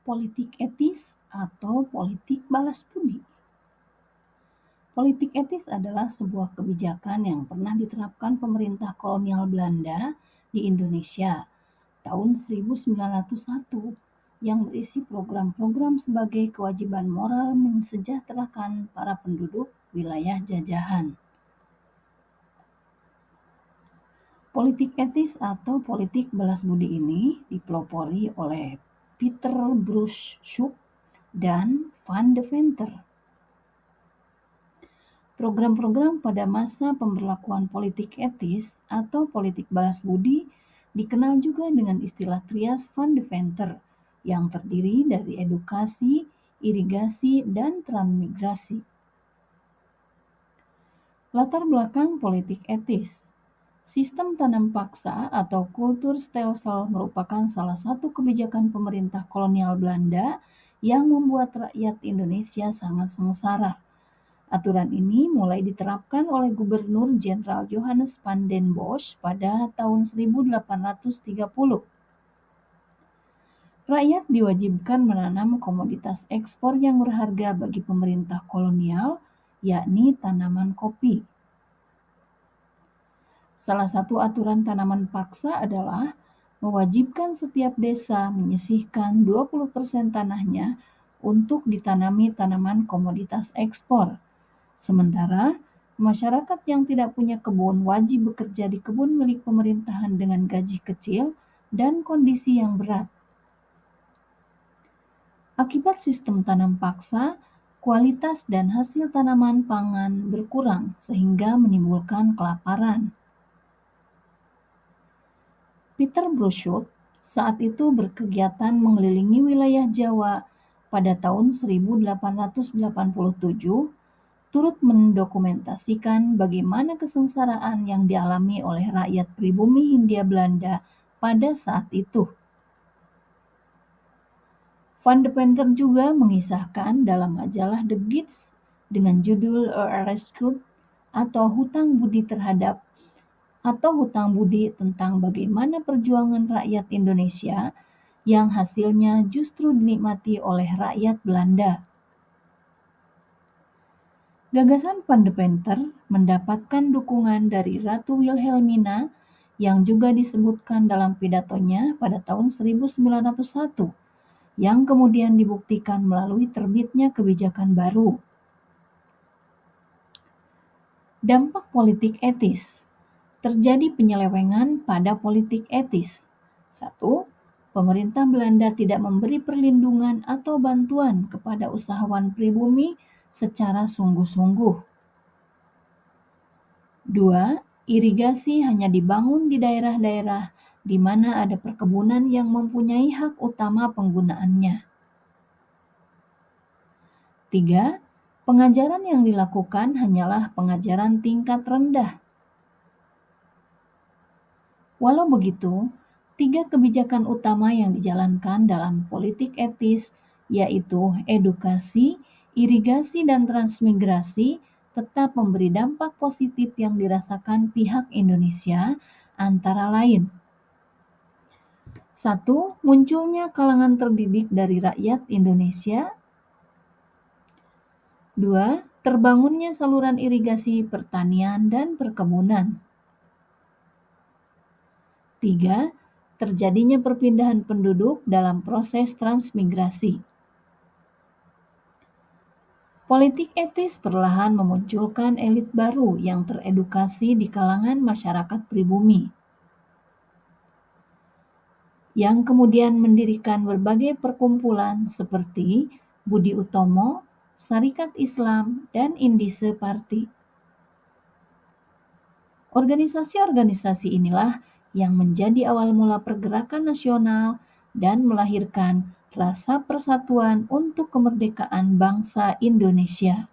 Politik etis atau politik balas budi. Politik etis adalah sebuah kebijakan yang pernah diterapkan pemerintah kolonial Belanda di Indonesia tahun 1901 yang berisi program-program sebagai kewajiban moral mensejahterakan para penduduk wilayah jajahan. Politik etis atau politik balas budi ini dipelopori oleh Peter Bruce Schoop dan Van Deventer. Program-program pada masa pemberlakuan politik etis atau politik balas budi dikenal juga dengan istilah trias Van Deventer yang terdiri dari edukasi, irigasi, dan transmigrasi. Latar belakang politik etis. Sistem tanam paksa atau kultur stelsel merupakan salah satu kebijakan pemerintah kolonial Belanda yang membuat rakyat Indonesia sangat sengsara. Aturan ini mulai diterapkan oleh Gubernur Jenderal Johannes van den Bosch pada tahun 1830. Rakyat diwajibkan menanam komoditas ekspor yang berharga bagi pemerintah kolonial, yakni tanaman kopi. Salah satu aturan tanaman paksa adalah mewajibkan setiap desa menyisihkan 20% tanahnya untuk ditanami tanaman komoditas ekspor. Sementara masyarakat yang tidak punya kebun wajib bekerja di kebun milik pemerintahan dengan gaji kecil dan kondisi yang berat. Akibat sistem tanam paksa, kualitas dan hasil tanaman pangan berkurang sehingga menimbulkan kelaparan. Peter Bruce Schoop saat itu berkegiatan mengelilingi wilayah Jawa pada tahun 1887, turut mendokumentasikan bagaimana kesengsaraan yang dialami oleh rakyat pribumi Hindia Belanda pada saat itu. Van Deventer juga mengisahkan dalam majalah The Gids dengan judul A Rescue atau hutang budi tentang bagaimana perjuangan rakyat Indonesia yang hasilnya justru dinikmati oleh rakyat Belanda. Gagasan Van Deventer mendapatkan dukungan dari Ratu Wilhelmina yang juga disebutkan dalam pidatonya pada tahun 1901 yang kemudian dibuktikan melalui terbitnya kebijakan baru. Dampak politik etis. Terjadi penyelewengan pada politik etis. 1. Pemerintah Belanda tidak memberi perlindungan atau bantuan kepada usahawan pribumi secara sungguh-sungguh. 2. Irigasi hanya dibangun di daerah-daerah di mana ada perkebunan yang mempunyai hak utama penggunaannya. 3. Pengajaran yang dilakukan hanyalah pengajaran tingkat rendah. Walau begitu, 3 kebijakan utama yang dijalankan dalam politik etis, yaitu edukasi, irigasi, dan transmigrasi, tetap memberi dampak positif yang dirasakan pihak Indonesia, antara lain. 1. Munculnya kalangan terdidik dari rakyat Indonesia. 2. Terbangunnya saluran irigasi pertanian dan perkebunan. 3. Terjadinya perpindahan penduduk dalam proses transmigrasi. Politik etis perlahan memunculkan elit baru yang teredukasi di kalangan masyarakat pribumi, yang kemudian mendirikan berbagai perkumpulan seperti Budi Utomo, Serikat Islam, dan Indise Party. Organisasi-organisasi inilah yang menjadi awal mula pergerakan nasional dan melahirkan rasa persatuan untuk kemerdekaan bangsa Indonesia.